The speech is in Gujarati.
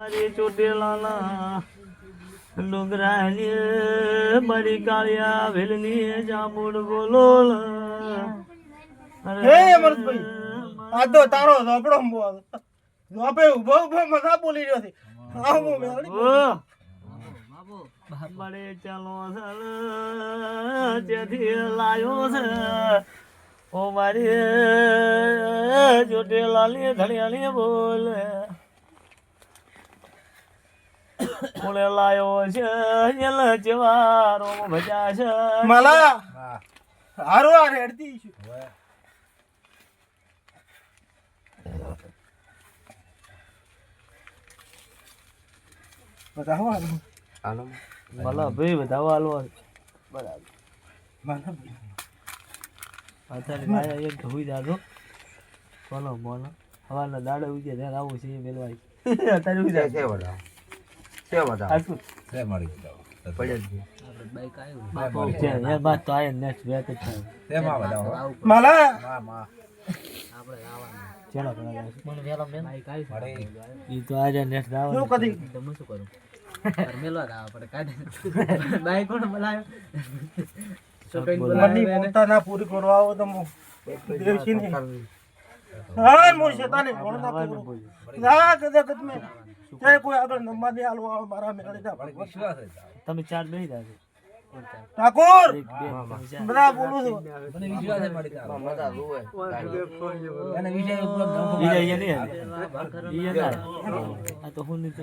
મારી ચોટેલાના ડુંગરાની મારી કાળિયા વેલની જાંબુડ બોલોલ. હે અમરભાઈ, આ તો તારો ઝોપડો બોલ. ઝોપે ઉભો ઉભો મજા બોલી રહ્યો છે. આવો મેળી. બડે ચાલો સર જેથી લાયો છે ઓ મારી ચોટેલાની ધડિયાની બોલે. કોણે લાયો છે એલ જેવારો ભજા છે માલા હારો આ રેડતી છું. બતાવો હાલો ભલા ભાઈ બતાવો હાલો બરાબર. માલા અત્યારે માયા એક ધોઈ જાજો બોલો બોલો હવાના દાડે ઉજે ત્યારે આવું છે એ મેલવાય અત્યારે ઉજે છે બડા છે બડા આસુ છે મળી જાવ પડે છે આપણે બાઈક આવ્યું બાપો છે એ વાત તો આય નેક્સ્ટ વેક જ થાય તેમાં બતાવો માલા માં આપણે આવવાનું ચેલા પડા મને વેલા મેં બાઈક આવી મળી ઈ તો આજે નેક્સ્ટ શું આવવાનું કદી તમે શું કરું મેલવા આવ પડે કાઢે બાઈક કોણ બોલાયો મની મોટા ના પૂરી કરવા આવો તો દેવસી નહીં. હા મો શેતાને ભણના પૂરું ના કદા કદ મે તે કોઈ આગળ નંબર દે આલો આવે મારા મેળે જા. વિશ્વાસ છે તમે ચાર બેહી જાજો ઠાકોર એક બે બધા બોલું છું. મને વિશ્વાસ છે મળી જાવ મજા રોવે એને વિષય ઉપર ઈ જાય નહીં ઈ ના આ તો હું ની તો